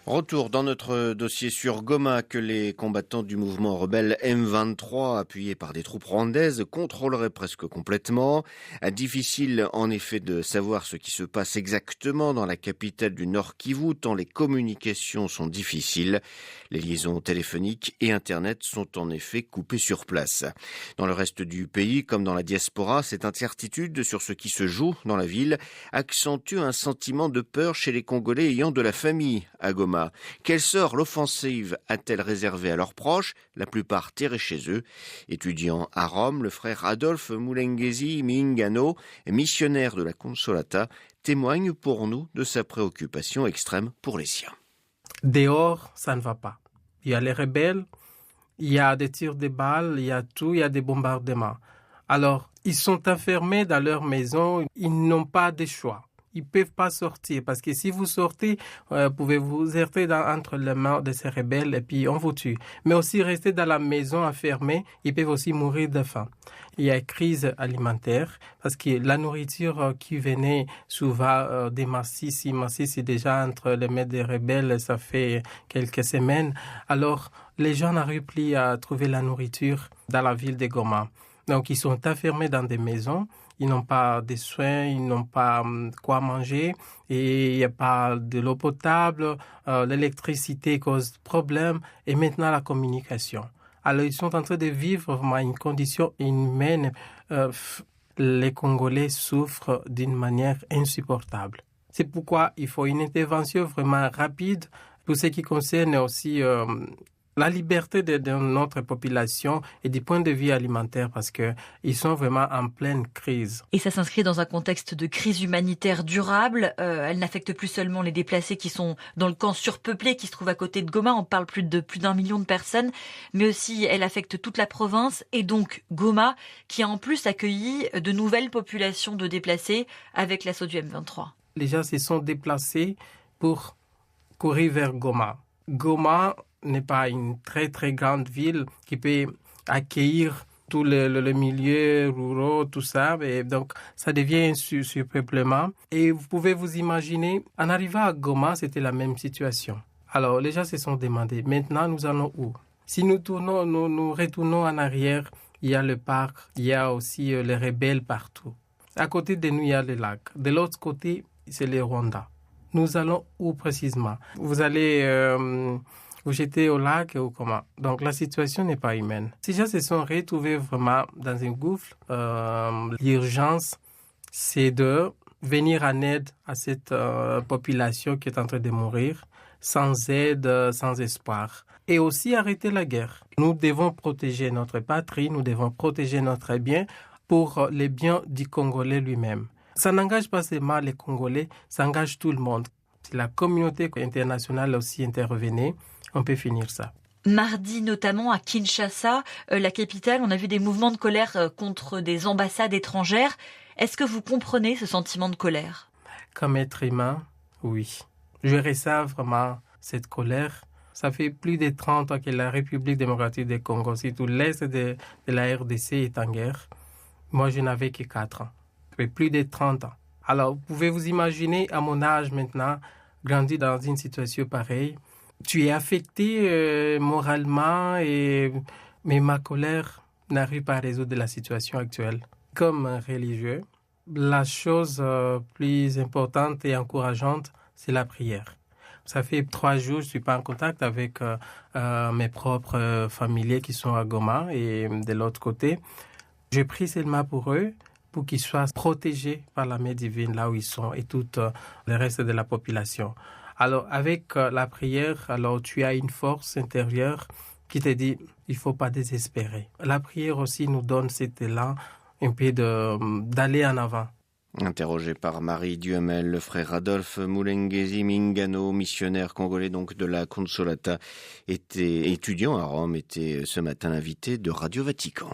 Retour dans notre dossier sur Goma que les combattants du mouvement rebelle M23, appuyés par des troupes rwandaises, contrôleraient presque complètement. Difficile en effet de savoir ce qui se passe exactement dans la capitale du Nord Kivu, tant les communications sont difficiles. Les liaisons téléphoniques et Internet sont en effet coupées sur place. Dans le reste du pays, comme dans la diaspora, cette incertitude sur ce qui se joue dans la ville accentue un sentiment de peur chez les Congolais ayant de la famille à Goma. Quel sort l'offensive a-t-elle réservé à leurs proches, la plupart terrés chez eux? Étudiant à Rome, le frère Adolphe Mulengezi Mingano, missionnaire de la Consolata, témoigne pour nous de sa préoccupation extrême pour les siens. Dehors, ça ne va pas. Il y a les rebelles, il y a des tirs de balles, il y a tout, il y a des bombardements. Alors, ils sont enfermés dans leur maison, ils n'ont pas de choix. Ils ne peuvent pas sortir parce que si vous sortez, pouvez vous heurter entre les mains de ces rebelles et puis on vous tue. Mais aussi rester dans la maison enfermés, ils peuvent aussi mourir de faim. Il y a une crise alimentaire parce que la nourriture qui venait souvent des Masisi déjà entre les mains des rebelles, ça fait quelques semaines. Alors les gens n'arrivent plus à trouver la nourriture dans la ville de Goma. Donc ils sont enfermés dans des maisons. Ils n'ont pas de soins, ils n'ont pas quoi manger et il n'y a pas de l'eau potable, l'électricité cause problème et maintenant la communication. Alors ils sont en train de vivre vraiment une condition inhumaine. Les Congolais souffrent d'une manière insupportable. C'est pourquoi il faut une intervention vraiment rapide pour ce qui concerne aussi la liberté de notre population et du point de vue alimentaire parce qu'ils sont vraiment en pleine crise. Et ça s'inscrit dans un contexte de crise humanitaire durable. Elle n'affecte plus seulement les déplacés qui sont dans le camp surpeuplé qui se trouve à côté de Goma. On parle plus d'1 million de personnes. Mais aussi, elle affecte toute la province et donc Goma qui a en plus accueilli de nouvelles populations de déplacés avec l'assaut du M23. Les gens se sont déplacés pour courir vers Goma. Goma n'est pas une très très grande ville qui peut accueillir tout le milieu ruraux, tout ça. Et donc, ça devient un surpeuplement. Et vous pouvez vous imaginer, en arrivant à Goma, c'était la même situation. Alors, les gens se sont demandé, maintenant, nous allons où? Si nous retournons en arrière, il y a le parc, il y a aussi les rebelles partout. À côté de nous, il y a le lac. De l'autre côté, c'est le Rwanda. Nous allons où précisément? Vous allez vous jeter au lac ou comment? Donc la situation n'est pas humaine. Ces gens se sont retrouvés vraiment dans un gouffre. L'urgence, c'est de venir en aide à cette population qui est en train de mourir, sans aide, sans espoir. Et aussi arrêter la guerre. Nous devons protéger notre patrie, nous devons protéger notre bien pour le bien du Congolais lui-même. Ça n'engage pas seulement les Congolais, ça engage tout le monde. Si la communauté internationale aussi intervenait, on peut finir ça. Mardi, notamment à Kinshasa, la capitale, on a vu des mouvements de colère contre des ambassades étrangères. Est-ce que vous comprenez ce sentiment de colère? Comme être humain, oui. Je ressens vraiment cette colère. Ça fait plus de 30 ans que la République démocratique du Congo, surtout l'Est de la RDC, est en guerre. Moi, je n'avais que 4 ans. Ça fait plus de 30 ans. Alors, vous pouvez vous imaginer, à mon âge maintenant, grandir dans une situation pareille. Tu es affecté moralement, mais ma colère n'arrive pas à résoudre la situation actuelle. Comme religieux, la chose plus importante et encourageante, c'est la prière. Ça fait 3 jours que je ne suis pas en contact avec mes propres familiers qui sont à Goma et de l'autre côté. Je prie seulement pour eux, pour qu'ils soient protégés par la main divine là où ils sont et tout le reste de la population. Alors, avec la prière, alors tu as une force intérieure qui te dit, il ne faut pas désespérer. La prière aussi nous donne cet élan un peu d'aller en avant. Interrogé par Marie Duhamel, le frère Adolphe Mulengezi Mingano, missionnaire congolais donc de la Consolata, étudiant à Rome, était ce matin l'invité de Radio Vatican.